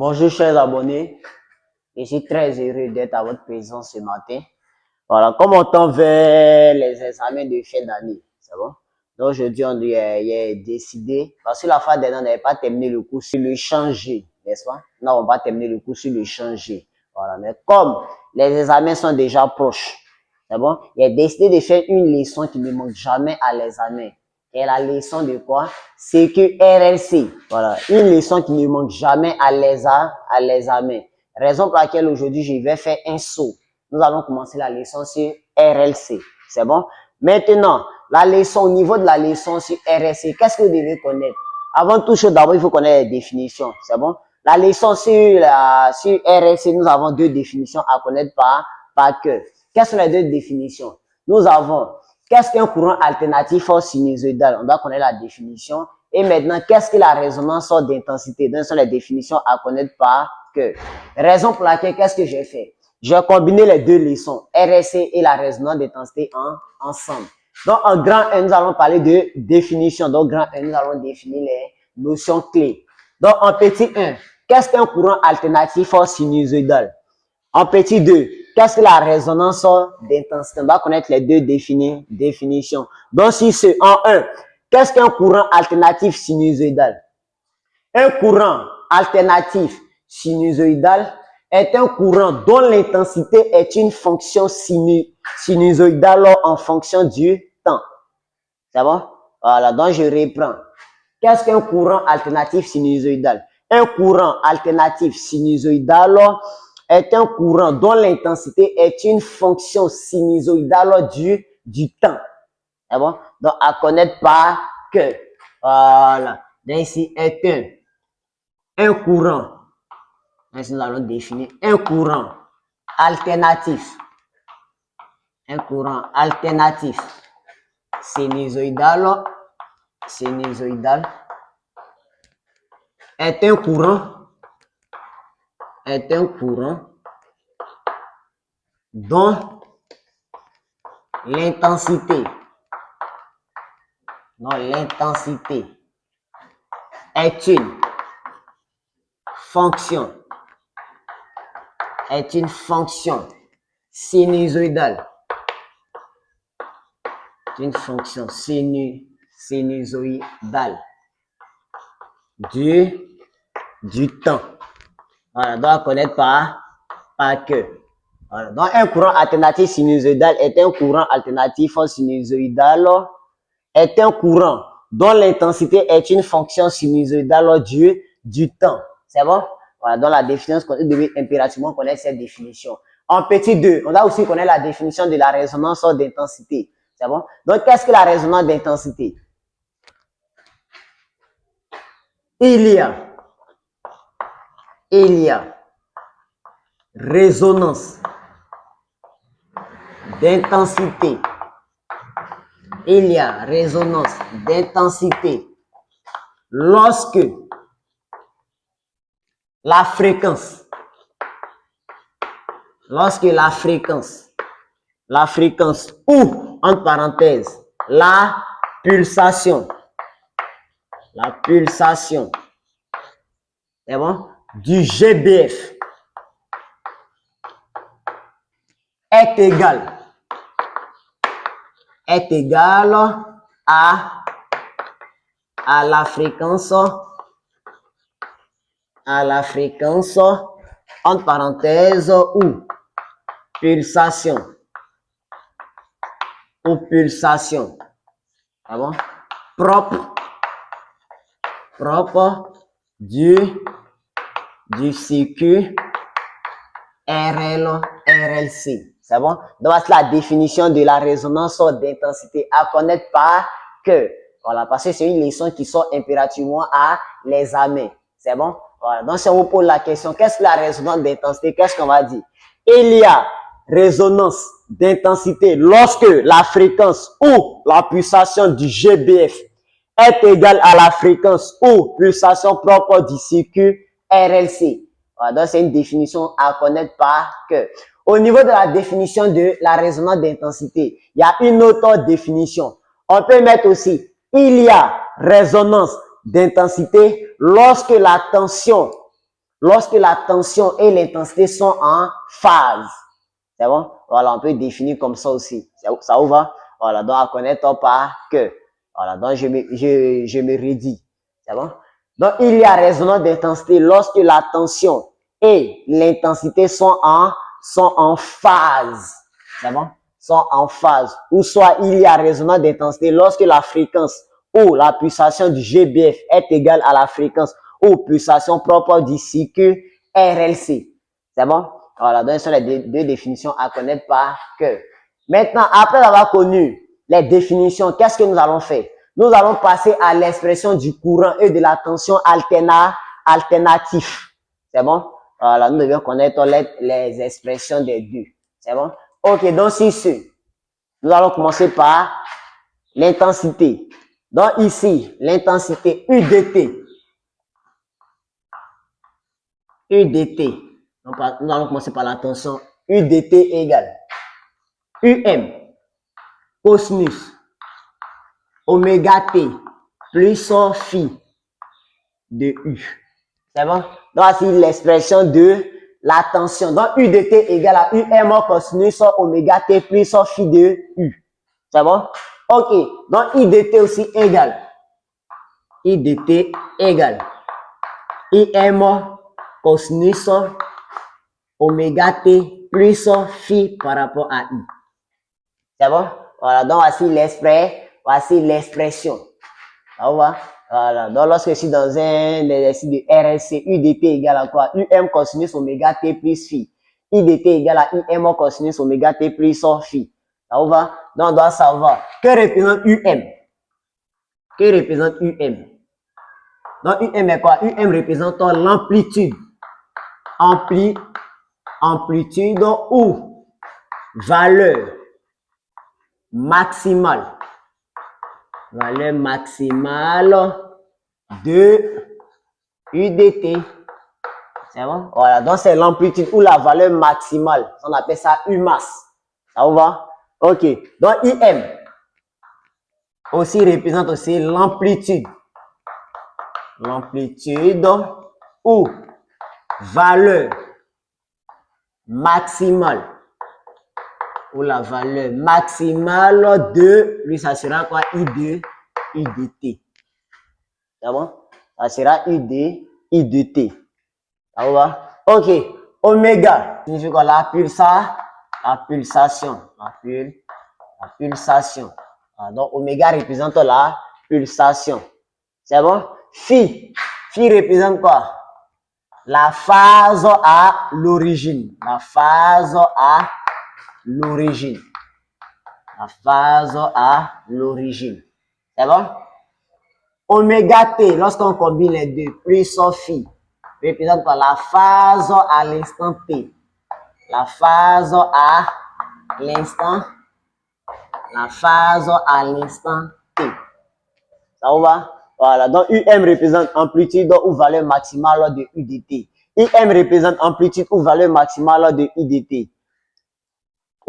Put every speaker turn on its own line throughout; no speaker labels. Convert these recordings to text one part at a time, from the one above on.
Bonjour chers abonnés, je suis très heureux d'être à votre présence ce matin. Voilà, comme on tend vers les examens de fin d'année, c'est bon? Donc aujourd'hui, on a décidé, parce que la fois dernière, on n'avait pas terminé le cours sur le changer, n'est-ce pas? Non, on va terminer le cours sur le changer. Voilà, mais comme les examens sont déjà proches, c'est bon? Il a décidé de faire une leçon qui ne manque jamais à l'examen. Et la leçon de quoi? C'est que RLC. Voilà. Une leçon qui ne manque jamais à l'examen. Raison pour laquelle aujourd'hui, je vais faire un saut. Nous allons commencer la leçon sur RLC. C'est bon? Maintenant, la leçon, au niveau de la leçon sur RLC, qu'est-ce que vous devez connaître? Avant toute chose, d'abord, il faut connaître les définitions. C'est bon? La leçon sur RLC, nous avons deux définitions à connaître par cœur. Quelles sont les deux définitions? Nous avons qu'est-ce qu'un courant alternatif ou sinusoïdal? On doit connaître la définition. Et maintenant, qu'est-ce que la résonance d'intensité? Donc, ce sont les définitions à connaître par cœur. Raison pour laquelle, qu'est-ce que j'ai fait? J'ai combiné les deux leçons, RSC et la résonance d'intensité ensemble. Donc, en grand 1, nous allons parler de définition. Donc, grand 1, nous allons définir les notions clés. Donc, en petit 1, qu'est-ce qu'un courant alternatif ou sinusoïdal? En petit 2, qu'est-ce que la résonance d'intensité? On va connaître les deux définitions. Donc, si c'est en 1, qu'est-ce qu'un courant alternatif sinusoïdal? Un courant alternatif sinusoïdal est un courant dont l'intensité est une fonction sinusoïdale en fonction du temps. C'est bon? Voilà, donc je reprends. Qu'est-ce qu'un courant alternatif sinusoïdal? Un courant alternatif sinusoïdal est un courant dont l'intensité est une fonction sinusoïdale du temps. C'est bon? Donc, à connaître par que. Voilà. Donc, ici est un courant. Ici, nous allons définir un courant alternatif. Un courant alternatif sinusoïdal est un courant dont l'intensité est une fonction sinusoïdale. Une fonction sinusoïdale du temps. Voilà, donc à connaître par cœur. Voilà, donc un courant alternatif sinusoïdal est un courant alternatif sinusoïdal est un courant dont l'intensité est une fonction sinusoïdale du temps. C'est bon? Voilà, dans la définition, vous devez impérativement connaître cette définition. En petit 2, on doit aussi connaître la définition de la résonance d'intensité. C'est bon? Donc, qu'est-ce que la résonance d'intensité? Il y a résonance d'intensité. Il y a résonance d'intensité lorsque la fréquence ou, entre parenthèses, la pulsation, c'est bon, du GBF est égal à la fréquence, entre parenthèses, ou pulsation, ah bon? propre du circuit RLC. C'est bon? Donc, c'est la définition de la résonance d'intensité à connaître par cœur. Voilà, parce que c'est une leçon qui sort impérativement à l'examen. C'est bon? Voilà. Donc, si on vous pose la question, qu'est-ce que la résonance d'intensité? Qu'est-ce qu'on va dire? Il y a résonance d'intensité lorsque la fréquence ou la pulsation du GBF est égale à la fréquence ou pulsation propre du circuit RLC. Voilà, donc c'est une définition à connaître par cœur. Au niveau de la définition de la résonance d'intensité, il y a une autre définition. On peut mettre aussi, il y a résonance d'intensité lorsque la tension lorsque la tension et l'intensité sont en phase. C'est bon? Voilà, on peut définir comme ça aussi. Ça vous va? Voilà, donc à connaître par que. Voilà, donc je me redis. C'est bon? Donc, il y a résonance d'intensité lorsque la tension et l'intensité sont en phase. C'est bon? Sont en phase. Ou soit il y a résonance d'intensité lorsque la fréquence ou la pulsation du GBF est égale à la fréquence ou pulsation propre du cycle RLC. C'est bon? Voilà, donc ce sont les deux définitions à connaître par cœur. Maintenant, après avoir connu les définitions, qu'est-ce que nous allons faire? Nous allons passer à l'expression du courant et de la tension alternatif. C'est bon? Voilà, nous devons connaître les expressions des deux. C'est bon? Ok, donc ici, nous allons commencer par l'intensité. Donc ici, l'intensité UDT. UDT. Nous allons commencer par la tension UDT égale UM cosinus oméga T plus phi de U. C'est bon? Donc, voici l'expression de la tension. Donc, UDT égale à UM cosinus oméga T plus phi de U. C'est bon? Ok. Donc, IDT aussi égale. IDT égale IM cosinus oméga T plus phi par rapport à I. C'est bon? Voilà. Donc, voici l'expression. Voilà. Donc, lorsque je suis dans un exercice de RLC, UDT égale à quoi? UM cosinus oméga T plus phi. IDT égale à IM cosinus oméga T plus phi. Ça vous va? Donc, on doit savoir que représente UM. Que représente UM? Donc, UM est quoi? UM représente l'amplitude. Amplitude ou valeur maximale. Valeur maximale de UDT. C'est bon? Voilà, donc c'est l'amplitude ou la valeur maximale. On appelle ça Umass. Ça vous va? Ok. Donc IM aussi représente aussi l'amplitude. L'amplitude ou valeur maximale. Ou la valeur maximale de, lui ça sera quoi? UDT. C'est bon? Ça sera UDT. Ça vous va? Ok. Oméga signifie quoi? La pulsation. La pulsation. Donc, oméga représente la pulsation. C'est bon? Phi. Phi représente quoi? La phase à l'origine. La phase à l'origine. La phase à l'origine. C'est bon? Oméga T, lorsqu'on combine les deux, plus phi, représente quoi? La phase à l'instant T. La phase à l'instant. La phase à l'instant T. Ça vous va? Voilà. Donc, UM représente amplitude ou valeur maximale de UDT. IM représente amplitude ou valeur maximale de UDT.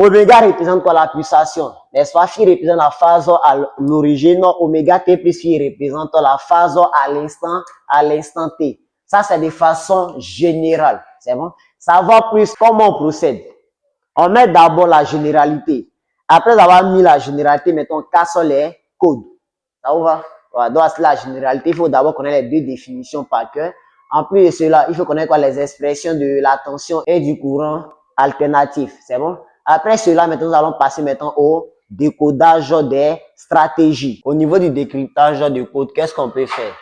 Oméga représente quoi? La pulsation. N'est-ce pas? Phi représente la phase à l'origine. Oméga T plus phi représente la phase à l'instant T. Ça, c'est de façon générale. C'est bon? Savoir plus comment on procède. On met d'abord la généralité. Après avoir mis la généralité, mettons, casse les codes. Ça vous va? Voilà, donc, la généralité, il faut d'abord connaître les deux définitions par cœur. En plus de cela, il faut connaître quoi? Les expressions de la tension et du courant alternatif. C'est bon? Après cela, maintenant, nous allons passer maintenant au décodage des stratégies. Au niveau du décryptage de code, qu'est-ce qu'on peut faire?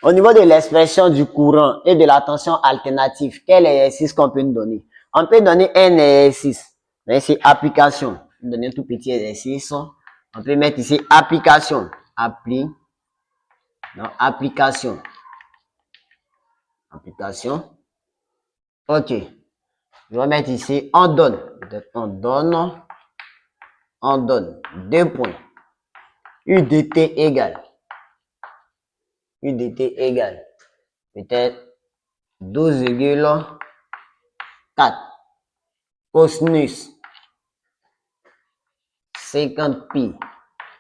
Au niveau de l'expression du courant et de la tension alternative, quel exercice qu'on peut nous donner? On peut donner un exercice. C'est application. On peut donner un tout petit exercice. On peut mettre ici application. Application. Application. Ok. Je vais mettre ici, on donne. On donne 2 points. UDT égale. UDT égale. Peut-être 12,4. Cosinus 50 pi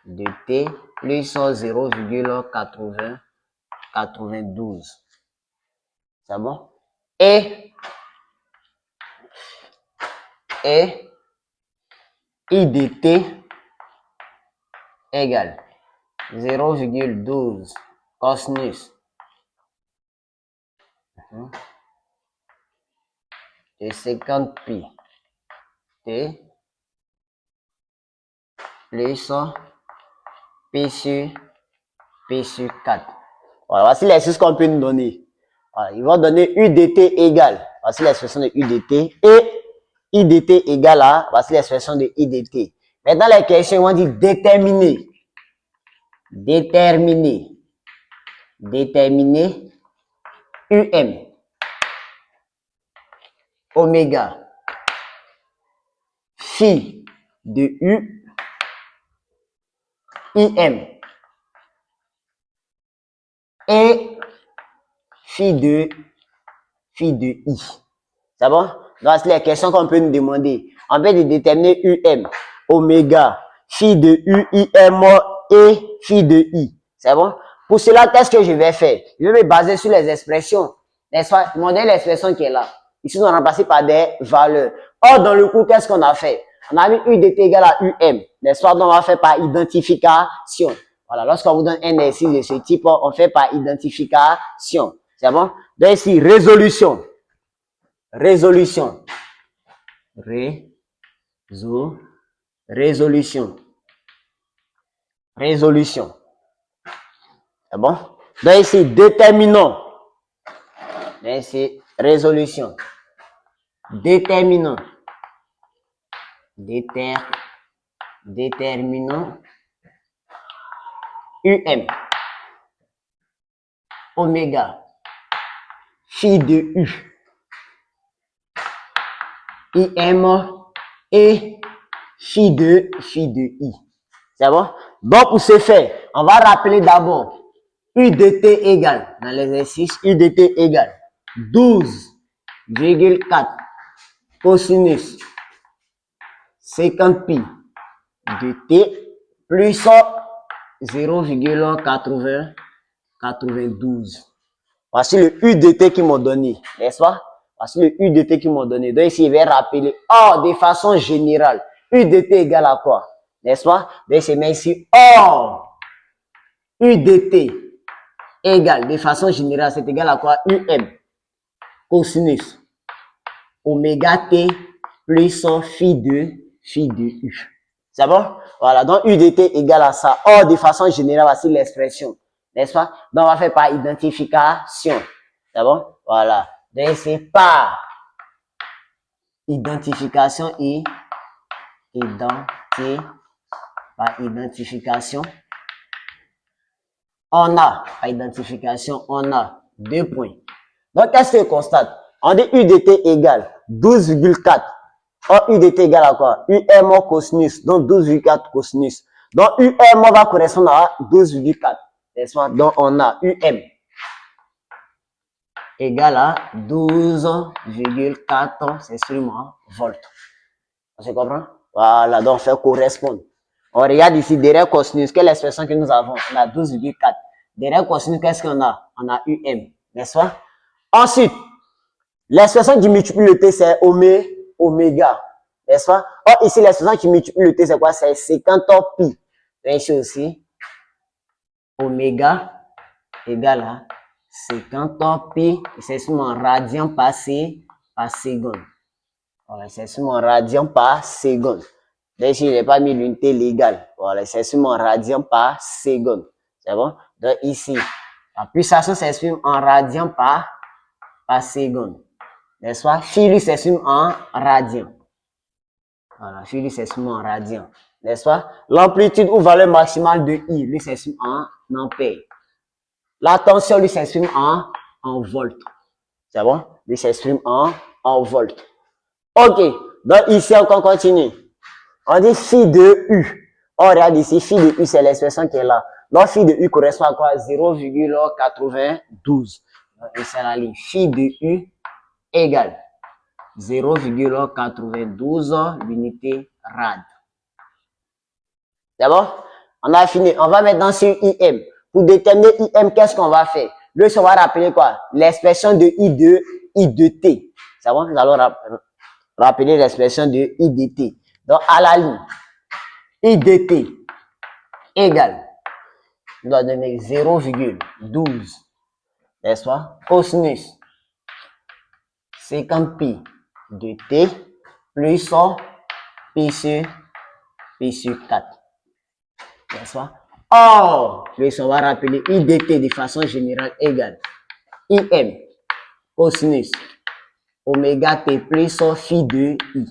de T plus 0,92. C'est bon? Et I de t égale 0,12 cosinus de 50 pi t plus P sur 4. Voilà, voici l'expression qu'on peut nous donner. Voilà, ils vont donner U dt égale, voici l'expression de U dt, et I dt égale à, voici l'expression de I dt. Maintenant, les questions vont dire déterminer. Déterminer UM oméga phi de U IM et phi de I. C'est bon? Donc, c'est les questions qu'on peut nous demander. On peut déterminer UM oméga phi de U IM et phi de I. C'est bon? Pour cela, qu'est-ce que je vais faire? Je vais me baser sur les expressions. N'est-ce pas? Demander l'expression qui est là. Ici, on a remplacé par des valeurs. Or, dans le cours, qu'est-ce qu'on a fait? On a mis U dt égale à UM. N'est-ce pas? Donc, on va faire par identification. Voilà. Lorsqu'on vous donne un exercice de ce type, on fait par identification. C'est bon? Donc, ici, résolution. Résolution. Résolution. C'est bon? Donc ici, déterminant. Donc ici, résolution. Déterminant. Déterminant. UM. Oméga. Phi de U. IM et phi de I. C'est bon? Donc, pour ce faire, on va rappeler d'abord U de t égale, dans l'exercice, U de t égale 12,4 cosinus 50 pi de t plus 0,92. Voici le U de t qu'ils m'ont donné, n'est-ce pas? Voici le U de t qu'ils m'ont donné. Donc ici, il va rappeler, de façon générale, U de t égale à quoi? N'est-ce pas? Donc c'est même ici, U de t égale, de façon générale, c'est égal à quoi? UM cosinus oméga t plus phi de U. C'est bon? Voilà, donc U de t égale à ça. Or, de façon générale, voici l'expression. N'est-ce pas? Donc, on va faire par identification. C'est bon? Voilà. Donc, c'est par identification et par identification. On a 2 points. Donc, qu'est-ce qu'on constate? On dit U de t égale 12,4. Or, U de t égale à quoi? UM cosinus, donc 12,4 cosinus. Donc, UM va correspondre à 12,4. N'est-ce pas? Donc, on a UM égale à 12,4, c'est sûrement volts. On se comprend? Voilà, donc, fait correspondre. On regarde ici, derrière cosinus, quelle expression que nous avons? On a 12,4. Derrière cosinus, qu'est-ce qu'on a? On a UM, n'est-ce pas? Ensuite, l'expression qui multiplie le t, c'est oméga, n'est-ce pas? Or, ici, l'expression qui multiplie le t, c'est quoi? C'est 50 pi. Et ici aussi, oméga égale à 50 pi, c'est seulement en radian par seconde. Voilà, c'est seulement en radian par seconde. Donc ici, je n'ai pas mis l'unité légale. Voilà, c'est seulement en radian par seconde. C'est bon? Donc ici, la pulsation s'exprime en radian par seconde. N'est-ce pas? Phi lui s'exprime en radian. Voilà, phi lui s'exprime en radian. N'est-ce pas? L'amplitude ou valeur maximale de I lui s'exprime en ampères. La tension lui s'exprime en volts. C'est bon? Lui s'exprime en volts. Ok. Donc ici, on continue. On dit phi de U. On regarde ici, phi de U, c'est l'expression qui est là. Donc phi de U correspond à quoi? 0,92. Et c'est la ligne. Phi de U égale 0,92 l'unité rad. C'est bon? On a fini. On va maintenant sur IM. Pour déterminer IM, qu'est-ce qu'on va faire? Lui, on va rappeler quoi? L'expression de I de T. C'est bon? Nous allons rappeler l'expression de I de T. Donc, à la ligne, I de T égale, on doit donner 0,12, n'est-ce pas? Cosinus 50 pi de T plus pi sur 4. N'est-ce pas? Or, on va rappeler I de T de façon générale égale IM cosinus oméga T plus phi de I.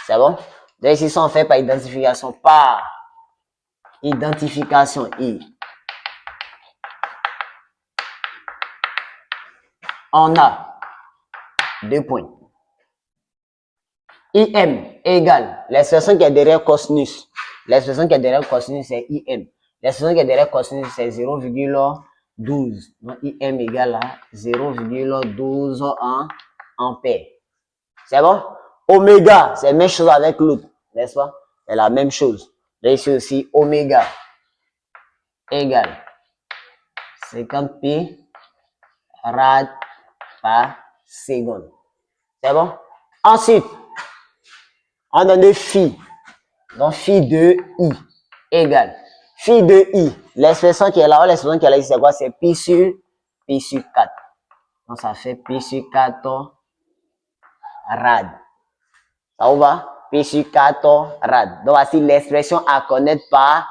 C'est bon? Donc ici, ça on fait par identification. Par identification I. On a 2 points. IM égale l'expression qui est derrière cosinus. L'expression qui est derrière cosinus, c'est IM. L'expression qui est derrière cosinus, c'est 0,12. Donc, IM égale à 0,12 en ampères. C'est bon? Oméga, c'est la même chose avec l'autre, n'est-ce pas? C'est la même chose. Là, ici aussi, oméga égale 50 pi rad par seconde. C'est bon? Ensuite, on donne phi. Donc, phi de I égale phi de I. L'expression qui est là, l'expression qui est là, c'est quoi? C'est pi sur 4. Donc, ça fait pi sur 4 rad. Ça vous va? Pi sur 4 rad. Donc, voici l'expression à connaître par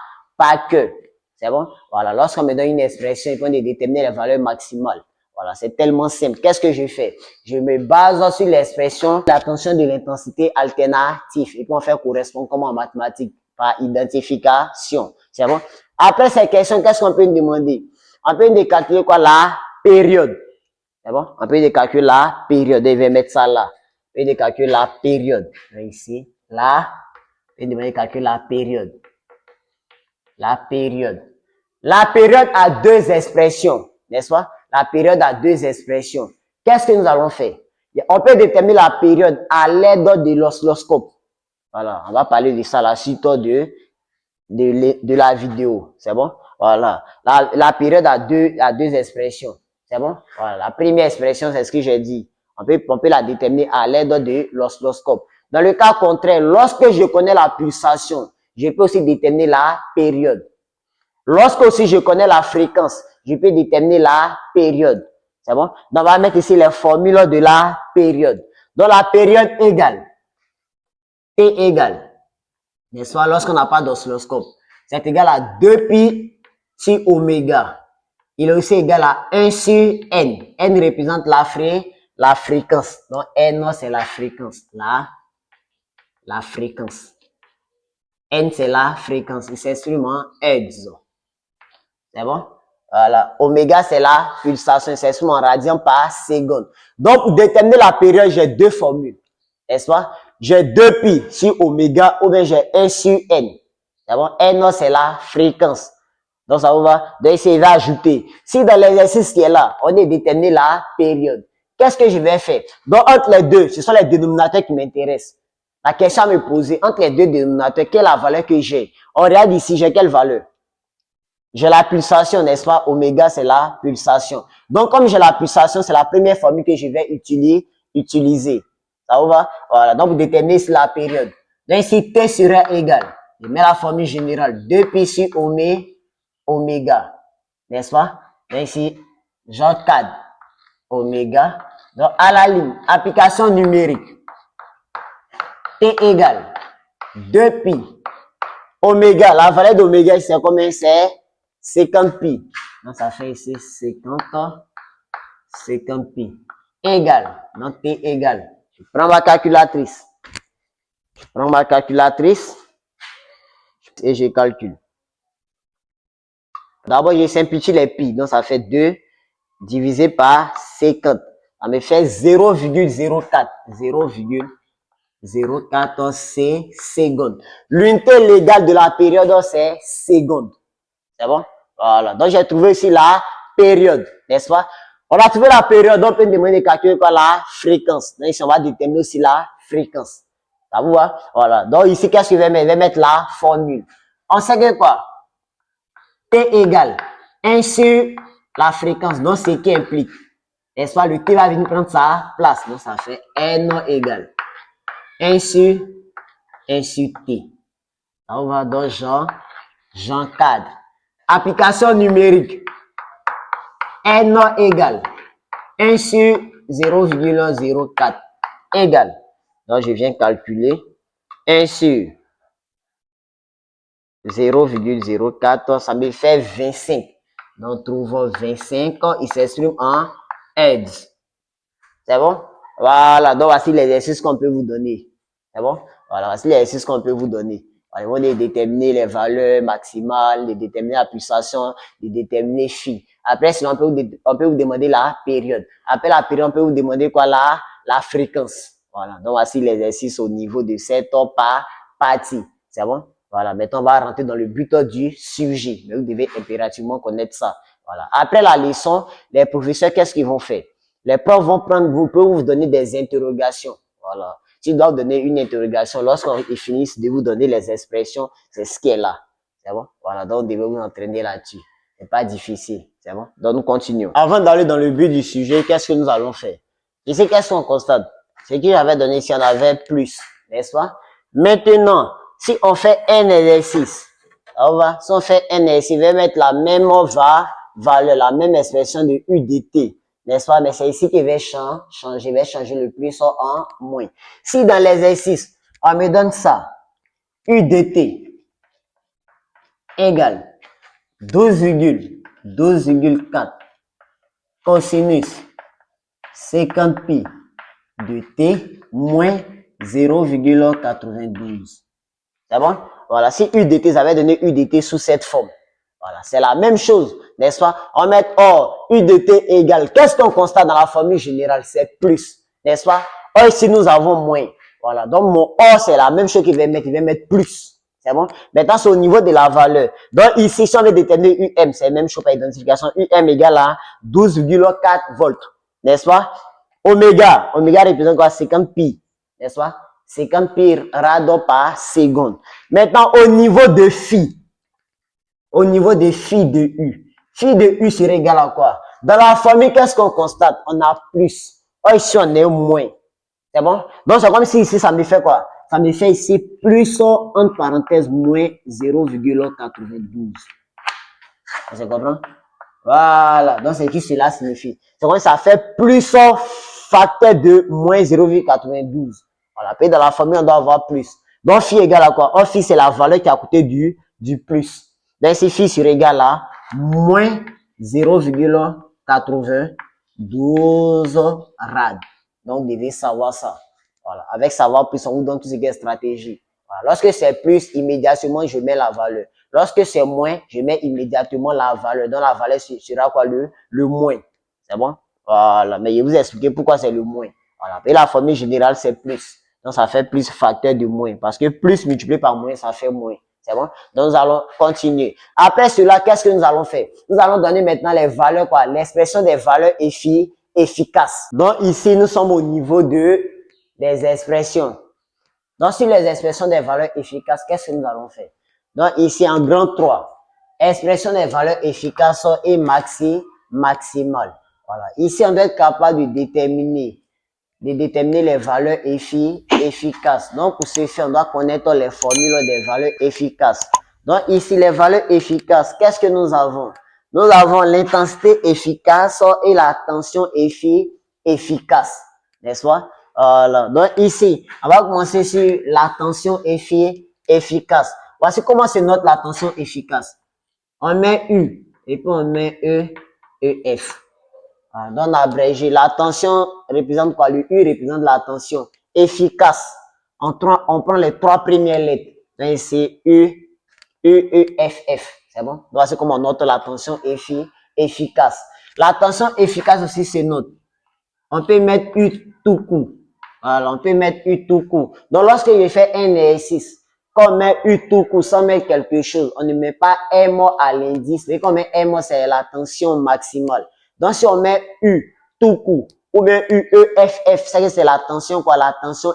que. C'est bon? Voilà. Lorsqu'on me donne une expression, il faut déterminer la valeur maximale. Voilà. C'est tellement simple. Qu'est-ce que je fais? Je me base sur l'expression la tension de l'intensité alternative. Et puis, on fait correspondre comme en mathématiques par identification. C'est bon? Après ces questions, qu'est-ce qu'on peut nous demander? On peut nous calculer quoi? La période. C'est bon? On peut calculer la période. Je vais mettre ça là. On peut calculer la période. Ici, là. On peut calculer la période. La période. La période a deux expressions, n'est-ce pas? La période a deux expressions. Qu'est-ce que nous allons faire? On peut déterminer la période à l'aide de l'oscilloscope. Voilà, on va parler de ça à la suite de la vidéo. C'est bon? Voilà. La période a deux expressions. C'est bon? Voilà. La première expression, c'est ce que j'ai dit. On peut la déterminer à l'aide de l'oscilloscope. Dans le cas contraire, lorsque je connais la pulsation, je peux aussi déterminer la période. Lorsque aussi je connais la fréquence, je peux déterminer la période. C'est bon? Donc, on va mettre ici les formules de la période. Donc, la période égale T égale, n'est-ce pas, lorsqu'on n'a pas d'oscilloscope, c'est égal à 2 pi sur oméga. Il est aussi égal à 1 sur N. N représente la fréquence. Donc, N, c'est la fréquence. La fréquence. N, c'est la fréquence. Il s'exprime en Hertz. C'est bon? Voilà. Oméga, c'est la pulsation. Il s'exprime en radians par seconde. Donc, pour déterminer la période, j'ai deux formules. N'est-ce pas? J'ai 2 pi sur oméga ou bien j'ai 1 sur N. C'est bon? N, c'est la fréquence. Donc, ça vous va? Donc, ici, il va ajouter. Si dans l'exercice qui est là, on est déterminé la période, qu'est-ce que je vais faire? Donc, entre les deux, ce sont les dénominateurs qui m'intéressent. La question à me poser, entre les deux dénominateurs, quelle est la valeur que j'ai? On regarde ici, j'ai quelle valeur? J'ai la pulsation, n'est-ce pas? Oméga, c'est la pulsation. Donc, comme j'ai la pulsation, c'est la première formule que je vais utiliser. Ça vous va? Voilà. Donc, vous déterminez ici la période. Donc, ici, T sera égal. Je mets la formule générale. 2 pi sur oméga. N'est-ce pas? Donc, ici, j'encadre oméga. Donc, à la ligne, application numérique. T égale 2 pi. Oméga, la valeur d'oméga, c'est combien? C'est 50 pi. Donc, ça fait ici 50 pi. Égal. Donc, T égale. Je prends ma calculatrice. Et je calcule. D'abord, je simplifie les pi. Donc, ça fait 2 divisé par 50. Ça me fait 0,04. 0,04 secondes. L'unité légale de la période, c'est seconde. C'est bon? Voilà. Donc, j'ai trouvé ici la période. N'est-ce pas? On a trouvé la période. On peut demander de calculer quoi? La fréquence. Donc, ici, on va déterminer aussi la fréquence. Ça vous va? Voilà. Donc, ici, qu'est-ce que je vais mettre? Je vais mettre la formule. On sait que quoi? T égale 1 sur la fréquence, donc ce qui implique, n'est-ce pas, le T va venir prendre sa place. Donc, ça fait N égale 1 sur T. Là, on va donc j'encadre. Application numérique. N égale 1 sur 0,04 égale. Donc, je viens calculer 1 sur 0,04, ça me fait 25. Donc, trouvons 25, il s'exprime en hertz. C'est bon? Voilà, donc voici l'exercice qu'on peut vous donner. C'est bon? Voilà, voici l'exercice qu'on peut vous donner. Ils vont déterminer les valeurs maximales, de déterminer la pulsation, de déterminer phi. Après, sinon, on peut vous demander la période. Après la période, on peut vous demander quoi? La fréquence. Voilà, donc voici l'exercice au niveau de cette partie. C'est bon? Voilà, maintenant on va rentrer dans le but du sujet. Mais vous devez impérativement connaître ça. Voilà. Après la leçon, les professeurs, qu'est-ce qu'ils vont faire? Les profs vont prendre, vous donner des interrogations. Voilà. S'ils doivent donner une interrogation, lorsqu'ils finissent de vous donner les expressions, c'est ce qui est là. C'est bon? Voilà, donc vous devez vous entraîner là-dessus. C'est pas difficile. C'est bon? Donc nous continuons. Avant d'aller dans le but du sujet, qu'est-ce que nous allons faire? Ici, qu'est-ce qu'on constate? C'est que j'avais donné si on avait plus, n'est-ce pas? Maintenant, si on fait un exercice, si on fait un exercice, je vais mettre la même valeur, la même expression de U de T. N'est-ce pas? Mais c'est ici qu'il va changer. Je vais changer le plus en moins. Si dans l'exercice, on me donne ça, U de T égale 12,4 cosinus 50 pi de T moins 0,92. C'est bon? Voilà. Si U de T, ça va donner U de T sous cette forme. Voilà. C'est la même chose. N'est-ce pas? On met or, U de T égale. Qu'est-ce qu'on constate dans la formule générale? C'est plus. N'est-ce pas? Or, ici, nous avons moins. Voilà. Donc, mon or, c'est la même chose qu'il va mettre. Il va mettre plus. C'est bon? Maintenant, c'est au niveau de la valeur. Donc, ici, si on veut déterminer UM, c'est la même chose par identification. UM égale à 12,4 volts. N'est-ce pas? Oméga représente quoi? 50 pi. N'est-ce pas? 50 pi rad par seconde. Maintenant, au niveau de phi de U. Phi de U serait égal à quoi? Dans la formule, qu'est-ce qu'on constate? On a plus. Or, ici, on est moins. C'est bon? Donc, c'est comme si ici, ça me fait quoi? Ça me fait ici plus, entre parenthèses, moins 0,92. Vous comprenez? Voilà. Donc, c'est ce que cela signifie. C'est comme ça fait plus facteur de moins 0,92. Voilà. Puis, dans la formule, on doit avoir plus. Donc, phi égale à quoi? Or, phi, c'est la valeur qui est à côté du plus. Donc, ici, phi serait égal à moins 0,92 rad. Donc, vous devez savoir ça. Voilà. Avec savoir plus, on vous donne tout ce qui est stratégie. Voilà. Lorsque c'est plus, immédiatement, je mets la valeur. Lorsque c'est moins, je mets immédiatement la valeur. Donc, la valeur sera quoi? Le moins. C'est bon? Voilà. Mais je vais vous expliquer pourquoi c'est le moins. Voilà. Et la formule générale, c'est plus. Donc, ça fait plus facteur de moins. Parce que plus multiplié par moins, ça fait moins. C'est bon? Donc, nous allons continuer. Après cela, qu'est-ce que nous allons faire? Nous allons donner maintenant les valeurs, quoi? L'expression des valeurs efficaces. Donc, ici, nous sommes au niveau des expressions. Donc, sur les expressions des valeurs efficaces, qu'est-ce que nous allons faire? Donc, ici, en grand 3, expression des valeurs efficaces et maximales. Voilà. Ici, on doit être capable de déterminer les valeurs efficaces. Donc, pour ce faire, on doit connaître les formules des valeurs efficaces. Donc, ici, les valeurs efficaces, qu'est-ce que nous avons? Nous avons l'intensité efficace et la tension efficace. N'est-ce pas? Voilà. Donc, ici, on va commencer sur la tension efficace. Voici comment se note la tension efficace. On met U et puis on met EF. Donc, on a abrégé. La tension représente quoi? Le U représente la tension efficace. On prend les 3 premières lettres. Donc, ici, EF. C'est bon? Donc, c'est comment on note la tension efficace. La tension efficace aussi se note. On peut mettre U tout court. Voilà, on peut mettre U tout court. Donc, lorsque je fais un exercice, quand on met U tout court sans mettre quelque chose, on ne met pas M à l'indice. Mais quand on met M, c'est la tension maximale. Donc, si on met U tout court ou bien UEFF, c'est la tension quoi? La tension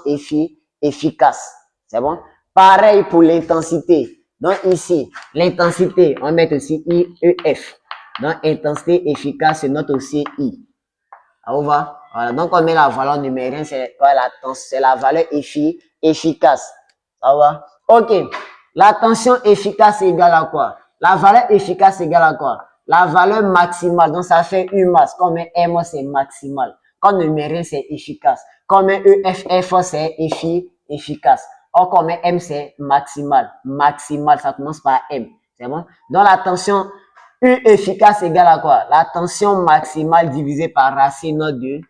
efficace. C'est bon? Pareil pour l'intensité. Donc, ici, l'intensité, on met aussi IEF. Donc, intensité efficace, c'est notre aussi I. Ça vous va? Voilà. Donc, on met la valeur numérique, c'est quoi c'est la valeur efficace. Ça va? OK. La tension efficace est égale à quoi? La valeur efficace est égale à quoi? La valeur maximale. Donc, ça fait U masse. Quand on met M, c'est maximal. Quand numérique, c'est efficace. Quand on met EFF, c'est efficace. Or, quand on met M, c'est maximal. Maximal, ça commence par M. C'est bon? Donc, la tension U efficace égale à quoi? La tension maximale divisée par racine de 2.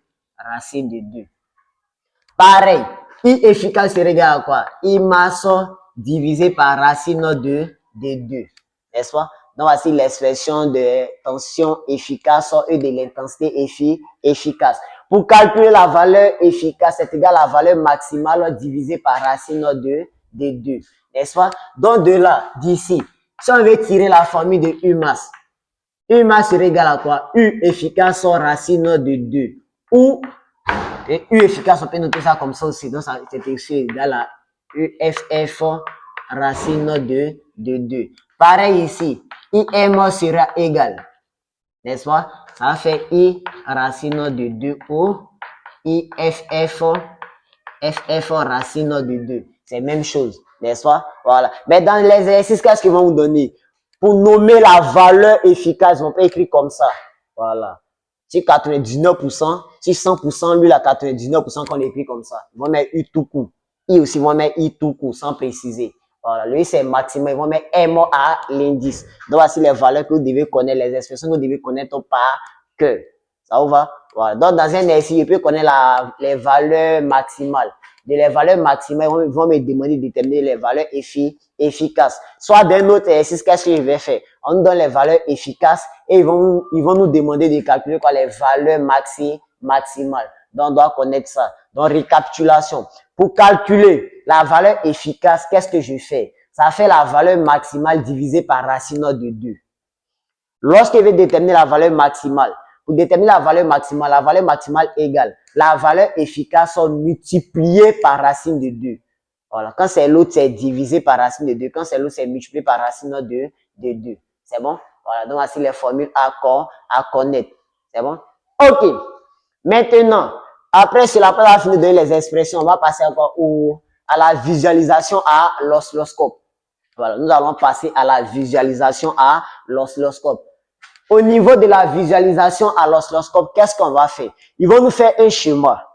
Pareil, I efficace c'est égal à quoi? I masse divisé par racine de 2. N'est-ce pas? Donc, voici l'expression de tension efficace et de l'intensité efficace. Pour calculer la valeur efficace, c'est égal à la valeur maximale divisée par racine de 2. N'est-ce pas? Donc, de là, d'ici, si on veut tirer la formule de U masse, U masse serait égal à quoi? U efficace sur racine de 2. Ou, et U efficace, on peut noter ça comme ça aussi. Donc, c'est égal à UFF racine de 2. Pareil ici, IM sera égal, n'est-ce pas? Ça fait I racine de 2 ou IFF racine de 2. C'est la même chose, n'est-ce pas? Voilà. Mais dans les exercices, qu'est-ce qu'ils vont vous donner? Pour nommer la valeur efficace, on peut écrire comme ça. Voilà. Si 99%, si 100%, lui, la 99% qu'on écrit comme ça. Ils vont mettre U tout court. I aussi, ils vont mettre I tout court, sans préciser. Voilà. Lui, c'est maximum. Ils vont mettre M à l'indice. Donc, voici les valeurs que vous devez connaître, les expressions que vous devez connaître par cœur. Ça vous va? Voilà. Donc, dans un exercice, je peux connaître les valeurs maximales. De les valeurs maximales, ils vont me demander de déterminer les valeurs efficaces. Soit d'un autre exercice, qu'est-ce que je vais faire? On nous donne les valeurs efficaces et ils vont nous demander de calculer quoi les valeurs maximales. Donc, on doit connaître ça. Donc, récapitulation. Pour calculer la valeur efficace, qu'est-ce que je fais? Ça fait la valeur maximale divisée par racine de 2. Lorsque je vais déterminer la valeur maximale, pour déterminer la valeur maximale égale la valeur efficace multipliée par racine de 2. Voilà. Quand c'est l'autre, c'est divisé par racine de 2. Quand c'est l'autre, c'est multiplié par racine de 2. C'est bon? Voilà. Donc, voici les formules à connaître. C'est bon? OK. Maintenant, après cela, après avoir fini de donner les expressions, on va passer encore à la visualisation à l'oscilloscope. Voilà. Nous allons passer à la visualisation à l'oscilloscope. Au niveau de la visualisation à l'oscilloscope, qu'est-ce qu'on va faire? Ils vont nous faire un schéma.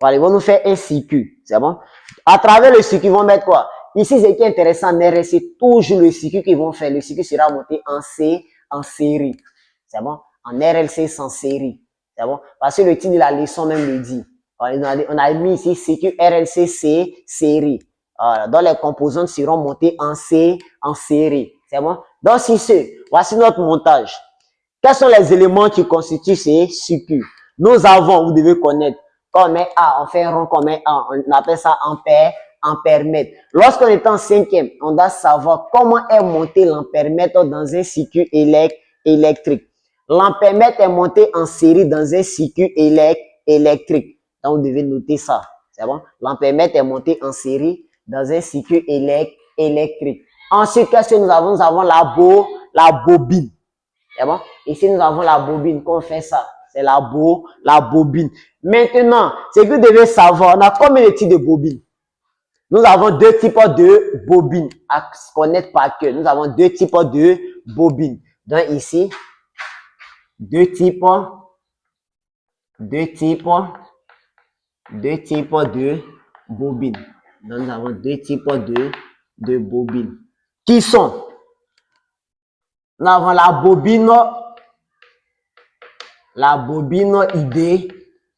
Voilà, ils vont nous faire un circuit. C'est bon? À travers le circuit, ils vont mettre quoi? Ici, ce qui est intéressant, c'est toujours le circuit qu'ils vont faire. Le circuit sera monté en série. C'est bon? En RLC sans série. C'est bon? Parce que le titre de la leçon même le dit. Voilà, on a mis ici circuit RLC série. Voilà, donc les composantes seront montées en série. C'est bon? Donc, voici notre montage. Quels sont les éléments qui constituent ces circuits? Nous avons, vous devez connaître, quand on met A, on fait un rond, quand on met A, on appelle ça ampère-mètre. Lorsqu'on est en cinquième, on doit savoir comment est monté l'ampère-mètre dans un circuit électrique. L'ampère-mètre est monté en série dans un circuit électrique. Donc, vous devez noter ça. C'est bon? L'ampère-mètre est monté en série dans un circuit électrique. Ensuite, qu'est-ce que nous avons? Nous avons la bobine. C'est bon? Ici, nous avons la bobine. Qu'on fait ça? C'est la bobine. Maintenant, ce que vous devez savoir, on a combien de types de bobines? Nous avons deux types de bobines à connaître par cœur. Nous avons deux types de bobines. Donc ici, deux types de bobines. Donc nous avons deux types de bobines. Qui sont? Nous avons la bobine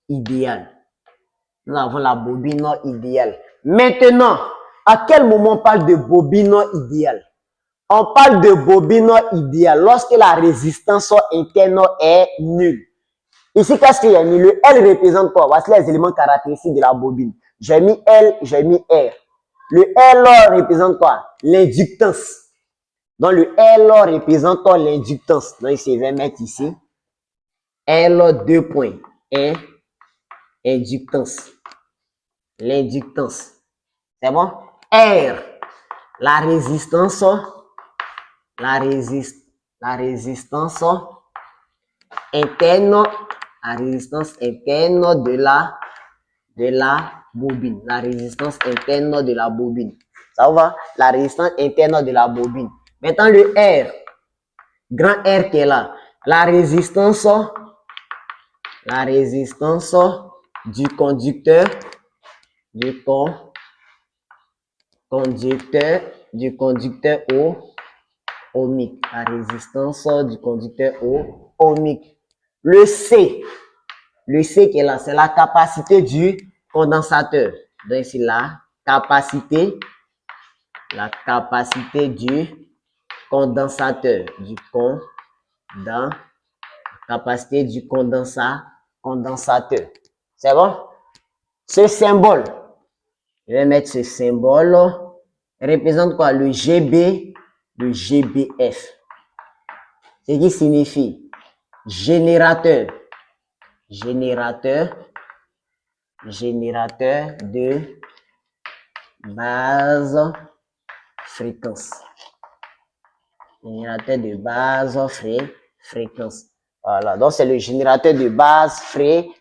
idéale. Nous avons la bobine idéale. Maintenant, à quel moment on parle de bobine idéale? On parle de bobine idéale lorsque la résistance interne est nulle. Ici, qu'est-ce qu'il y a mis? Le L représente quoi? Voici les éléments caractéristiques de la bobine. J'ai mis L, j'ai mis R. Le L représente quoi? L'inductance. Donc, le L représente l'inductance. Donc, ici, je vais mettre ici. L 2.1, inductance. L'inductance. C'est bon? R, la résistance interne, la résistance interne de la bobine. La résistance interne de la bobine. Ça va? La résistance interne de la bobine. Maintenant, le R. Grand R qui est là. La résistance du conducteur, ohmique. La résistance du conducteur ohmique. Le C qui est là, c'est la capacité du condensateur. Donc ici, la capacité du condensateur, capacité du condensateur. C'est bon? Ce symbole, je vais mettre ce symbole, représente quoi? Le GB, le GBF. Ce qui signifie générateur de basse fréquence. Générateur de basse fréquence. Voilà, donc c'est le générateur de basse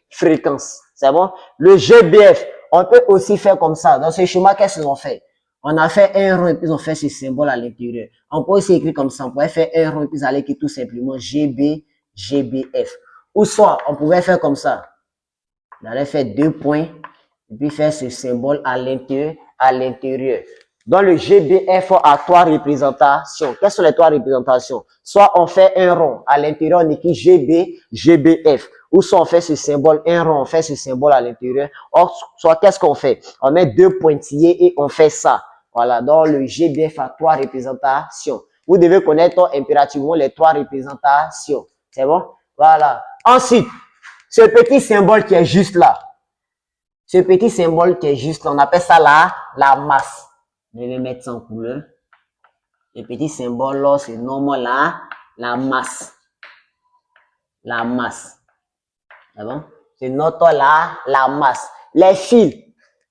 fréquence. C'est bon? Le GBF, on peut aussi faire comme ça. Dans ce schéma, qu'est-ce qu'ils ont fait? On a fait un rond et puis on fait ce symbole à l'intérieur. On peut aussi écrire comme ça. On pourrait faire un rond et puis aller écrire tout simplement GBF. Ou soit, on pouvait faire comme ça. On allait faire 2 points et puis faire ce symbole à l'intérieur. Dans le GBF a 3 représentations. Quelles sont les 3 représentations? Soit on fait un rond, à l'intérieur on écrit GBF. Ou soit on fait ce symbole, un rond, on fait ce symbole à l'intérieur. Soit qu'est-ce qu'on fait? On met 2 pointillés et on fait ça. Voilà, donc le GBF a 3 représentations. Vous devez connaître impérativement les 3 représentations. C'est bon? Voilà. Ensuite, ce petit symbole qui est juste là. Ce petit symbole qui est juste là, on appelle ça la masse. Je vais mettre ça en couleur. Le petit symbole là, c'est normalement la masse. La masse. C'est bon? C'est notre la masse. Les fils,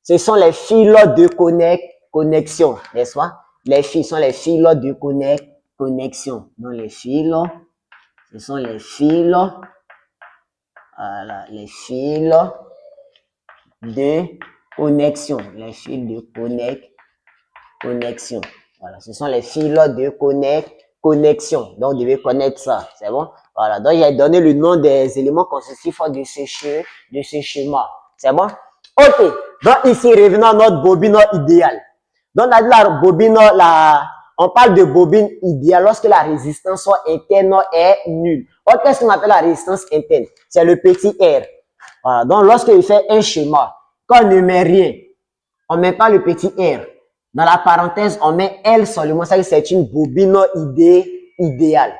ce sont les fils de connexion, n'est-ce pas? Les fils sont les fils de connexion. Donc les fils, ce sont les fils, voilà, les fils de connexion. Les fils de connexion. Voilà, ce sont les fils de connexion. Donc, vous devez connaître ça. C'est bon? Voilà. Donc, j'ai donné le nom des éléments constitutifs de ce schéma. C'est bon? OK. Donc, ici, revenons à notre bobine idéale. Donc, la bobine, on parle de bobine idéale lorsque la résistance interne est nulle. Donc, qu'est-ce qu'on appelle la résistance interne? C'est le petit R. Voilà. Donc, lorsque je fais un schéma, quand on ne met rien, on ne met pas le petit R. Dans la parenthèse, on met L seulement. Ça, c'est une bobine idéale.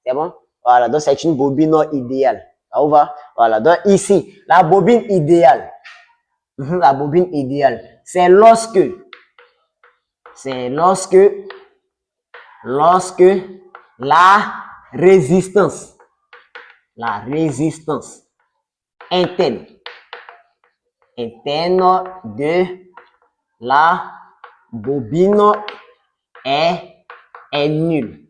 C'est bon? Voilà. Donc, c'est une bobine idéale. Là où va? Voilà. Donc, ici, la bobine idéale. La bobine idéale. C'est lorsque la résistance interne de la bobine est nulle.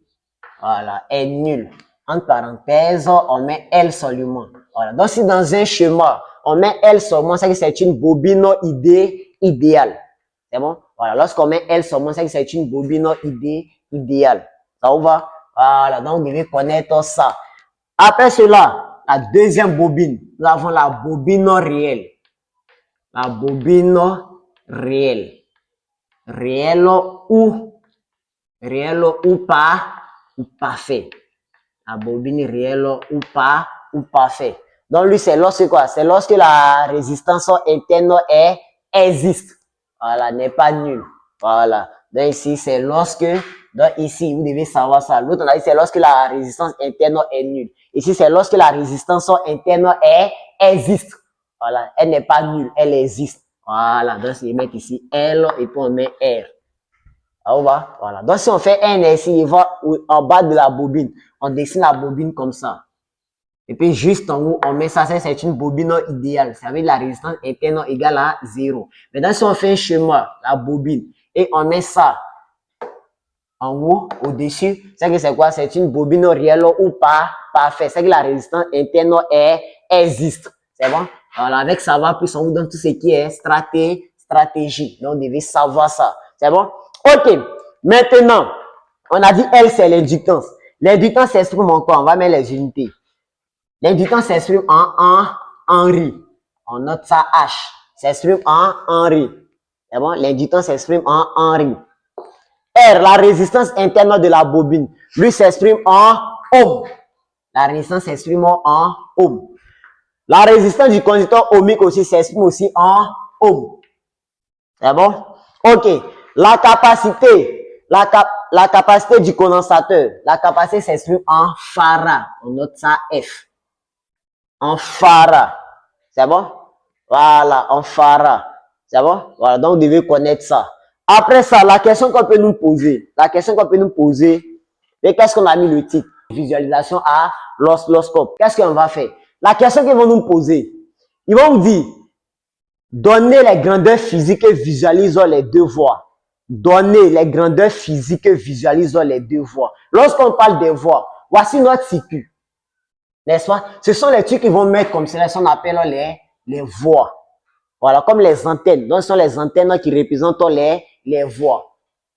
Voilà, est nulle. Entre parenthèses, on met L seulement. Voilà. Donc, si dans un schéma, on met L seulement, c'est une bobine idéale. C'est bon? Voilà. Lorsqu'on met L seulement, c'est une bobine idéale. Ça vous va? Voilà. Donc, vous devez connaître ça. Après cela, la deuxième bobine, nous avons la bobine réelle. La bobine réelle. Réelle ou parfait. La bobine réelle ou parfait. Donc, lui, c'est lorsque quoi? C'est lorsque la résistance interne existe. Voilà, n'est pas nulle. Voilà. Donc, ici, c'est lorsque, donc ici, vous devez savoir ça. L'autre, on a dit, c'est lorsque la résistance interne est nulle. Ici, c'est lorsque la résistance interne existe. Voilà. Elle n'est pas nulle, elle existe. Voilà. Donc, je vais mettre ici L et puis on met R. Ah, voilà. Donc, si on fait un ici, il va en bas de la bobine. On dessine la bobine comme ça. Et puis, juste en haut, on met ça, c'est une bobine idéale. Ça veut dire la résistance interne égale à 0. Maintenant, si on fait un schéma, la bobine, et on met ça En haut, au-dessus, c'est que c'est quoi? C'est une bobine réelle ou pas parfaite. C'est que la résistance interne existe. C'est bon? Alors, avec savoir plus, on vous donne tout ce qui est stratégie. Donc, vous devez savoir ça. C'est bon? OK. Maintenant, on a dit L, c'est l'inductance. L'inductance s'exprime en quoi? On va mettre les unités. L'inductance s'exprime en Henry. On note ça H. S'exprime en Henry. C'est bon? L'inductance s'exprime en Henry. R, la résistance interne de la bobine, lui s'exprime en ohm. La résistance s'exprime en ohm. La résistance du conducteur ohmique aussi s'exprime aussi en ohm. C'est bon? OK. La capacité, la capacité du condensateur, la capacité s'exprime en farad. On note ça F. En farad. C'est bon? Voilà, en farad. C'est bon? Voilà, donc vous devez connaître ça. Après ça, la question qu'on peut nous poser, et qu'est-ce qu'on a mis le titre? Visualisation à l'oscilloscope. Qu'est-ce qu'on va faire? La question qu'ils vont nous poser, ils vont nous dire, donnez les grandeurs physiques et visualisons les deux voies. Donnez les grandeurs physiques et visualisons les deux voies. Lorsqu'on parle des voies, voici notre circuit. N'est-ce pas? Ce sont les trucs qu'ils vont mettre comme ça, on appelle les voies. Voilà, comme les antennes. Donc, ce sont les antennes qui représentent les voies.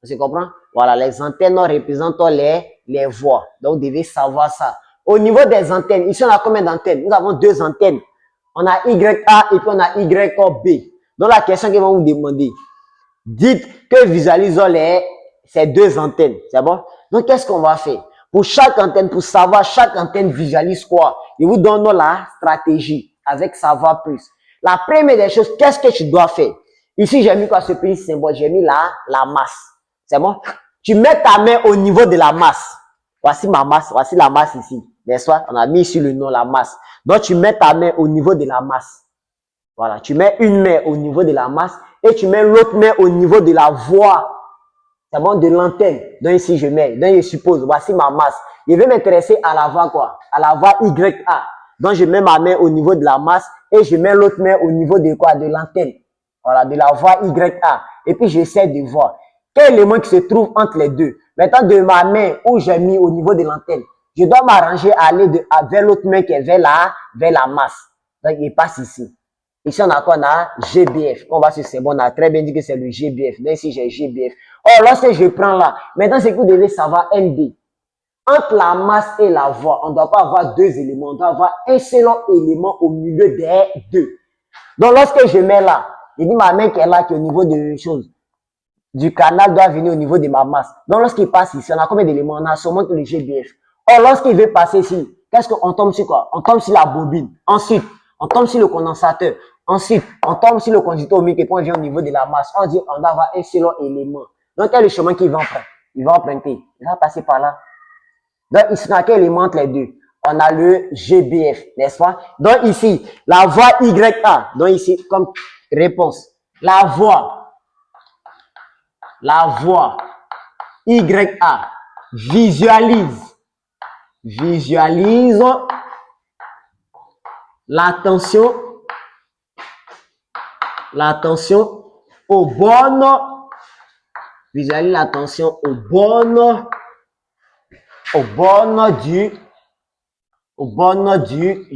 Vous comprenez? Voilà, les antennes représentent les voies. Donc, vous devez savoir ça. Au niveau des antennes, ici, on a combien d'antennes? Nous avons deux antennes. On a YA et puis on a YB. Donc, la question qu'ils vont vous demander, dites que visualisons ces deux antennes. C'est bon? Donc, qu'est-ce qu'on va faire? Pour chaque antenne, pour savoir chaque antenne visualise quoi? Je vous donne la stratégie avec savoir plus. La première des choses, qu'est-ce que tu dois faire? Ici, j'ai mis quoi ce petit symbole? J'ai mis la masse. C'est bon? Tu mets ta main au niveau de la masse. Voici ma masse. Voici la masse ici. N'est-ce pas? On a mis ici le nom, la masse. Donc, tu mets ta main au niveau de la masse. Voilà. Tu mets une main au niveau de la masse et tu mets l'autre main au niveau de la voie. C'est bon? De l'antenne. Donc, ici, je mets. Donc, je suppose, voici ma masse. Je vais m'intéresser à la voie quoi? À la voie YA. Donc, je mets ma main au niveau de la masse et je mets l'autre main au niveau de quoi? De l'antenne. Voilà, de la voie YA. Et puis, j'essaie de voir quel élément qui se trouve entre les deux. Maintenant, de ma main où j'ai mis au niveau de l'antenne, je dois m'arranger à aller vers l'autre main qui est vers la masse. Donc, il passe ici. Ici, on a quoi? On a GBF. On va sur ce symbole. On a très bien dit que c'est le GBF. Donc, ici, j'ai GBF. Or, lorsque je prends là, maintenant, c'est que vous devez savoir ND. Entre la masse et la voie, on ne doit pas avoir deux éléments. On doit avoir un seul élément au milieu des deux. Donc, lorsque je mets là, je dis ma main qui est là, qui est au niveau de choses, du canal doit venir au niveau de ma masse. Donc, lorsqu'il passe ici, on a combien d'éléments? On a seulement que le GBF. Or, lorsqu'il veut passer ici, qu'est-ce qu'on tombe sur quoi? On tombe sur la bobine. Ensuite, on tombe sur le condensateur. Ensuite, on tombe sur le conducteur ohmique et puis on vient au niveau de la masse. On dit, on doit avoir un seul élément. Donc, quel est le chemin qu'il va emprunter? Il va emprunter. Il va passer par là. Donc, ici, on a quel élément entre les deux? On a le GBF, n'est-ce pas? Donc, ici, la voie YA. Donc, ici, comme réponse, la voie YA visualise la tension aux bornes, visualise la tension aux bornes du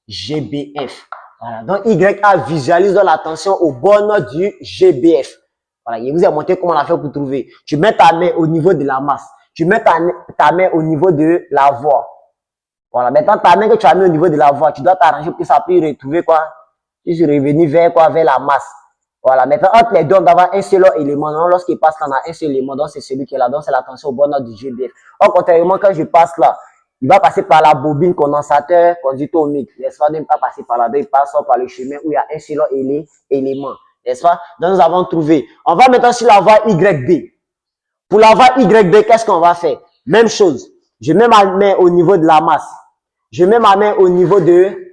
GBF. Voilà. Donc, YA visualise la tension aux bornes du GBF. Voilà. Je vous ai montré comment on a fait pour trouver. Tu mets ta main au niveau de la masse. Tu mets ta main au niveau de la voie. Voilà. Maintenant, ta main que tu as mis au niveau de la voie, tu dois t'arranger pour que ça puisse retrouver quoi? Tu es revenu vers quoi? Vers la masse. Voilà. Maintenant, entre les deux, on doit avoir un seul élément. Donc, lorsqu'il passe là, on a un seul élément. Donc, c'est celui qui est là. Donc, c'est la tension aux bornes du GBF. Or, contrairement, quand je passe là, il va passer par la bobine condensateur, conducteur ohmique. N'est-ce pas? Il ne va pas passer par là. Donc, il passe par le chemin où il y a un seul élément. N'est-ce pas? Donc, nous avons trouvé. On va maintenant sur la voie YB. Pour la voie YB, qu'est-ce qu'on va faire? Même chose. Je mets ma main au niveau de la masse. Je mets ma main au niveau du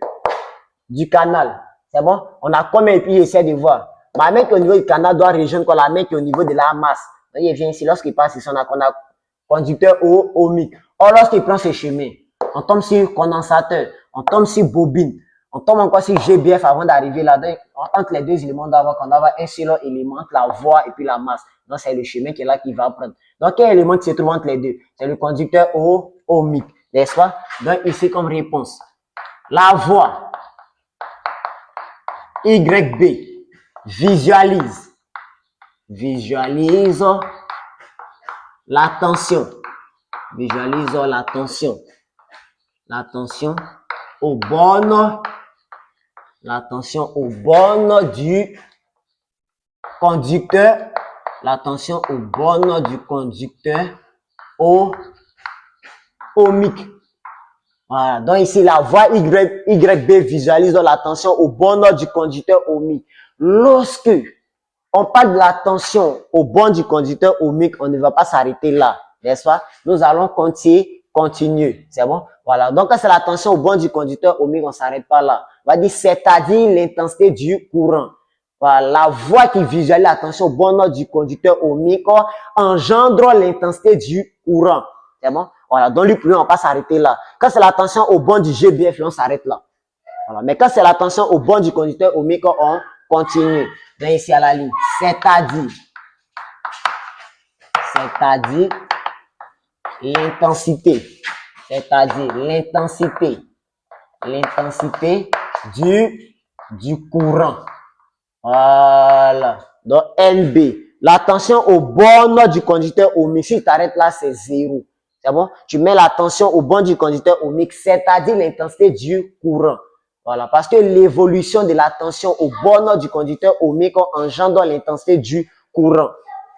canal. C'est bon? On a combien et puis j'essaie de voir. Ma main qui est au niveau du canal doit rejoindre la main qui est au niveau de la masse. Donc, il vient ici. Lorsqu'il passe ici, on a conducteur ohmique. Or, lorsqu'il prend ce chemin, on tombe sur condensateur, on tombe sur bobine, On tombe encore sur GBF avant d'arriver là. Donc, entre les deux éléments, on doit avoir un seul élément entre la voie et puis la masse. Donc, c'est le chemin qui est là qui va prendre. Donc, quel élément qui se trouve entre les deux? C'est le conducteur ohmique, n'est-ce pas? Donc, ici, comme réponse, la voie YB visualise la tension. Visualise la tension aux bornes du conducteur. La tension aux bornes du conducteur ohmique. Voilà. Donc ici, la voie YB visualise la tension aux bornes du conducteur ohmique. Lorsque on parle de la tension aux bornes du conducteur ohmique, on ne va pas s'arrêter là, n'est-ce pas? Nous allons continuer. C'est bon? Voilà. Donc, quand c'est la tension aux bornes du conducteur ohmique, on ne s'arrête pas là. On va dire, c'est-à-dire l'intensité du courant. Voilà. La voie qui visualise la tension aux bornes du conducteur ohmique engendre l'intensité du courant. C'est bon? Voilà. Donc, lui, plus on va pas s'arrêter là. Quand c'est la tension aux bornes du GBF, on s'arrête là. Voilà. Mais quand c'est la tension aux bornes du conducteur ohmique, on continue. Donc, ici à la ligne. C'est-à-dire l'intensité. C'est-à-dire l'intensité du courant. Voilà. Donc, NB. La tension aux bornes du conducteur ohmique. Si tu t'arrêtes là, c'est 0. C'est bon? Tu mets la tension aux bornes du conducteur ohmique, c'est-à-dire l'intensité du courant. Voilà. Parce que l'évolution de la tension aux bornes du conducteur ohmique engendre l'intensité du courant.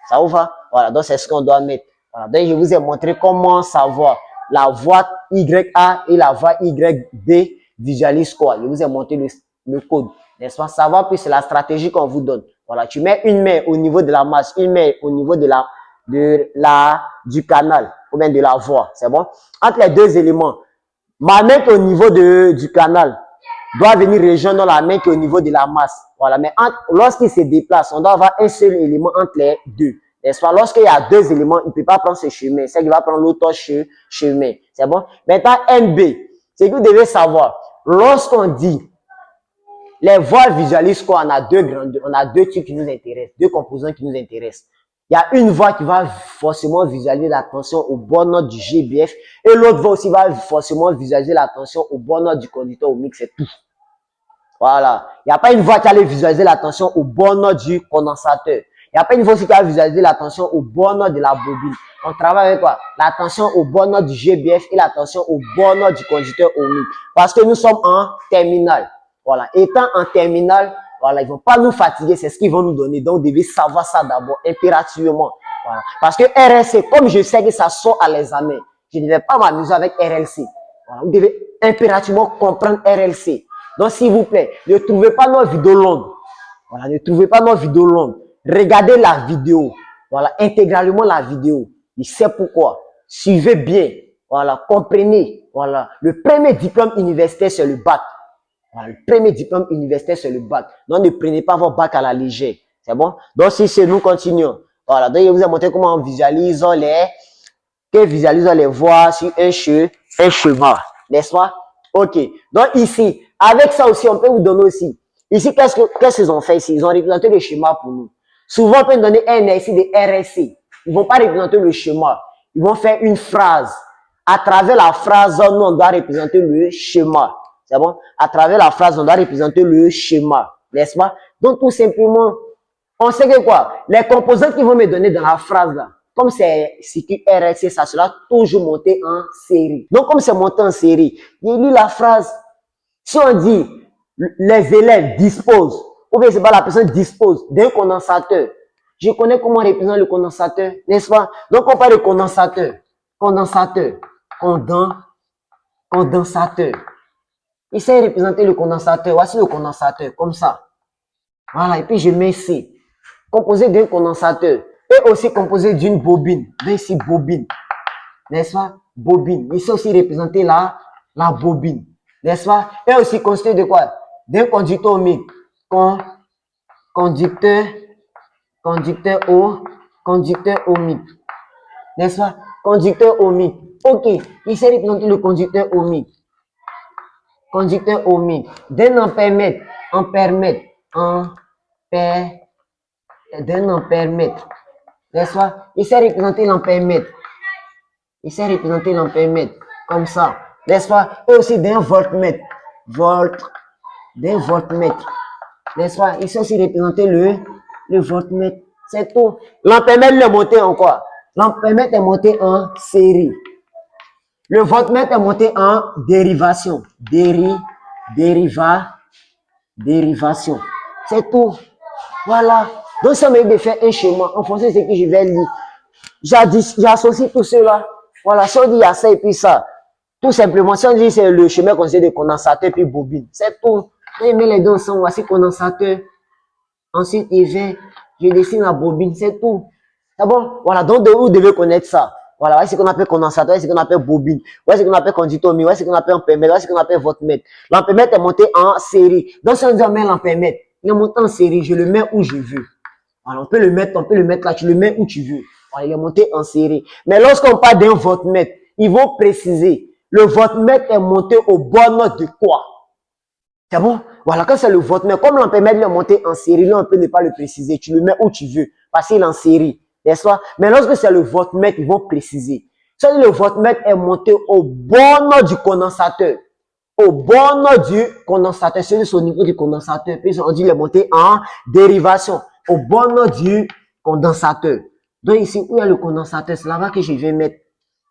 Ça vous va? Voilà. Donc, c'est ce qu'on doit mettre. Voilà. Donc, je vous ai montré comment savoir la voie YA et la voie YB visualise quoi. Je vous ai montré le code. N'est-ce pas? Savoir plus, c'est la stratégie qu'on vous donne. Voilà. Tu mets une main au niveau de la masse, une main au niveau du canal, ou bien de la voie. C'est bon? Entre les deux éléments, ma main au niveau du canal doit venir rejoindre la main qui est au niveau de la masse. Voilà. Mais lorsqu'il se déplace, on doit avoir un seul élément entre les deux. N'est-ce pas? Lorsqu'il y a deux éléments, il ne peut pas prendre ce chemin. C'est qu'il va prendre l'autre chemin. C'est bon? Maintenant, NB. C'est que vous devez savoir. Lorsqu'on dit les voies visualisent quoi? On a deux types qui nous intéressent. Deux composants qui nous intéressent. Il y a une voie qui va forcément visualiser la tension au bornes du GBF et l'autre voie aussi va forcément visualiser la tension au bornes du conducteur ohmique, c'est tout. Voilà. Il n'y a pas une voie qui allait visualiser la tension au bornes du condensateur. Il n'y a pas une voie aussi qui va visualiser la tension au bornes de la bobine. On travaille avec quoi? La tension au bornes du GBF et la tension au bornes du conducteur ohmique. Parce que nous sommes en terminale. Voilà. Étant en terminale, voilà, ils vont pas nous fatiguer, c'est ce qu'ils vont nous donner. Donc, vous devez savoir ça d'abord, impérativement. Voilà. Parce que RLC, comme je sais que ça sort à l'examen, je ne vais pas m'amuser avec RLC. Voilà. Vous devez impérativement comprendre RLC. Donc, s'il vous plaît, ne trouvez pas nos vidéos longues. Voilà, ne trouvez pas nos vidéos longues. Regardez la vidéo. Voilà, intégralement la vidéo. Je sais pourquoi. Suivez bien. Voilà, comprenez. Voilà, le premier diplôme universitaire, c'est le bac. Voilà, le premier diplôme universitaire, c'est le bac. Donc, ne prenez pas votre bac à la légère. C'est bon? Donc, si c'est nous continuons. Voilà. Donc, je vous ai montré comment on visualise les voies sur un chemin. N'est-ce pas? OK. Donc, ici, avec ça aussi, on peut vous donner aussi. Ici, qu'est-ce qu'ils ont fait ici? Ils ont représenté le schéma pour nous. Souvent, on peut nous donner un exercice de RSC. Ils vont pas représenter le schéma. Ils vont faire une phrase. À travers la phrase, nous, on doit représenter le schéma. C'est bon? À travers la phrase, on doit représenter le schéma. N'est-ce pas? Donc, tout simplement, on sait que quoi? Les composants qu'ils vont me donner dans la phrase là, comme c'est RSC, ça sera toujours monté en série. Donc, comme c'est monté en série, il lit la phrase. Si on dit, les élèves disposent, ou bien c'est pas la personne dispose d'un condensateur. Je connais comment on représente le condensateur, n'est-ce pas? Donc, on parle de condensateur. Condensateur. Essayez de représenter le condensateur. Voici le condensateur, comme ça. Voilà, et puis je mets C. Composé d'un condensateur. Et aussi composé d'une bobine. Donc ici, bobine. N'est-ce pas? Bobine. Ici aussi représenté la bobine. N'est-ce pas? Et aussi constitué de quoi? D'un conducteur ohmique. Conducteur ohmique. N'est-ce pas? Conducteur ohmique. Ok. Ici représenté le conducteur ohmique. conducteur omis, d'un ampèremètre, d'un ampèremètre, n'est-ce pas? Il sait représenter l'ampèremètre, comme ça, n'est-ce pas? Et aussi d'un voltmètre, d'un voltmètre, n'est-ce pas? Il sait aussi représenter le voltmètre, c'est tout. L'ampèremètre est monté en quoi? L'ampèremètre est monté en série. Le voltmètre est monté en dérivation. Dérivation. C'est tout. Voilà. Donc, ça m'a de faire un schéma en fonction de ce que je vais lire. J'associe tout cela. Voilà. Si on dit il y a ça et puis ça, tout simplement, si on dit c'est le schéma considéré de condensateur puis bobine, c'est tout. On met les deux ensemble. Voici condensateur. Ensuite, je dessine la bobine. C'est tout. C'est bon? Voilà. Donc, vous devez connaître ça. Voilà, voici ce qu'on appelle condensateur, voici ce qu'on appelle bobine, voici ce qu'on appelle conducteur, voici ce qu'on appelle ampèremètre, voici ce qu'on appelle voltmètre. L'ampèremètre est monté en série. Donc, si on dit on met l'ampèremètre, il est monté en série, je le mets où je veux. Voilà, on peut le mettre là, tu le mets où tu veux. Voilà, il est monté en série. Mais lorsqu'on parle d'un voltmètre, ils vont préciser, le voltmètre est monté au bornes de quoi? C'est bon? Voilà, quand c'est le voltmètre, comme l'ampèremètre est monté en série, là, on peut ne pas le préciser, tu le mets où tu veux, parce qu'il est en série. N'est-ce pas? Mais lorsque c'est le voltmètre, ils vont préciser. Si le voltmètre est monté au bornes du condensateur, c'est au niveau du condensateur, puis on dit il est monté en dérivation, au bornes du condensateur. Donc ici, où il y a le condensateur, c'est là-bas que je vais mettre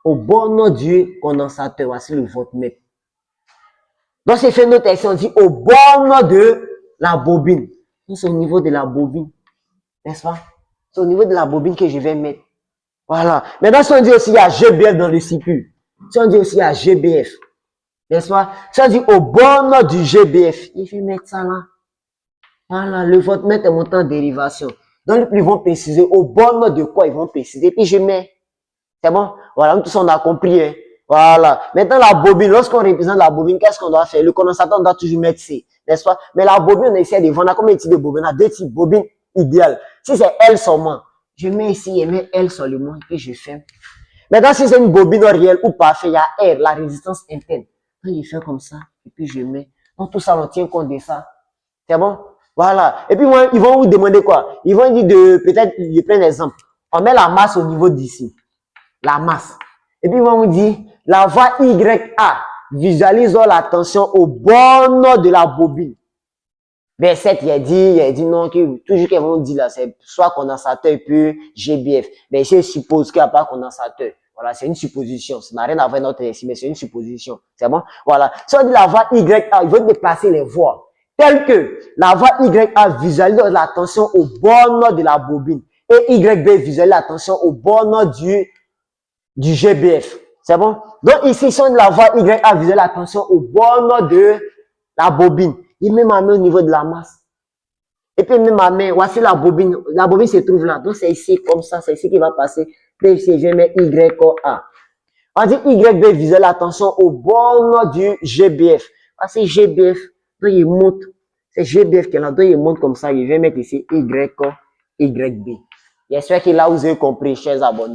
au bornes du condensateur. Voici le voltmètre. Donc c'est fait notre ici, on dit au bornes de la bobine. Donc c'est au niveau de la bobine. N'est-ce pas? C'est au niveau de la bobine que je vais mettre. Voilà. Maintenant, si on dit aussi il y a GBF dans le circuit, si on dit aussi il y a GBF, n'est-ce pas? Si on dit au bornes du GBF, il faut mettre ça là. Voilà. Le voltmètre est monté en dérivation. Donc, ils vont préciser au bornes de quoi ils vont préciser. Puis je mets. C'est bon? Voilà. Tout ça, on a compris. Hein? Voilà. Maintenant, la bobine, lorsqu'on représente la bobine, qu'est-ce qu'on doit faire? Le condensateur, on doit toujours mettre C. N'est-ce pas? Mais la bobine, on essaie de vendre. On a combien de types de bobines? On a deux types de bobines idéales. Si c'est L seulement, je mets ici et mets L seulement et puis je ferme. Maintenant, si c'est une bobine réelle ou parfaite, il y a R, la résistance interne. Donc, je fais comme ça et puis je mets. Donc, tout ça, on tient compte de ça. C'est bon? Voilà. Et puis, moi, ils vont vous demander quoi? Ils vont dire peut-être, je prends un exemple. On met la masse au niveau d'ici. La masse. Et puis, ils vont vous dire, la voie YA visualise la tension au bornes de la bobine. Verset, il a dit non, toujours qu'ils vont dire là, c'est soit condensateur et puis GBF. Mais ici, je suppose qu'il n'y a pas condensateur. Voilà, c'est une supposition. Ça n'a rien à voir avec notre récit, mais c'est une supposition. C'est bon? Voilà. Si on dit la voie YA, ils vont déplacer les voies. Telles que la voie YA visualise la tension au bornes de la bobine. Et YB visualise la tension au bornes du GBF. C'est bon? Donc ici, si on dit la voie YA visualise la tension au bornes de la bobine. Il met ma main au niveau de la masse. Et puis, il met ma main, voici la bobine. La bobine se trouve là. Donc, c'est ici, comme ça, c'est ici qu'il va passer. Puis ici, je mets YA. On dit YB visualise la tension au bornes du GBF. Voici GBF. Donc, il monte. C'est GBF qui est là. Donc, il monte comme ça. Je vais mettre ici YB. J'espère que là, vous avez compris, chers abonnés.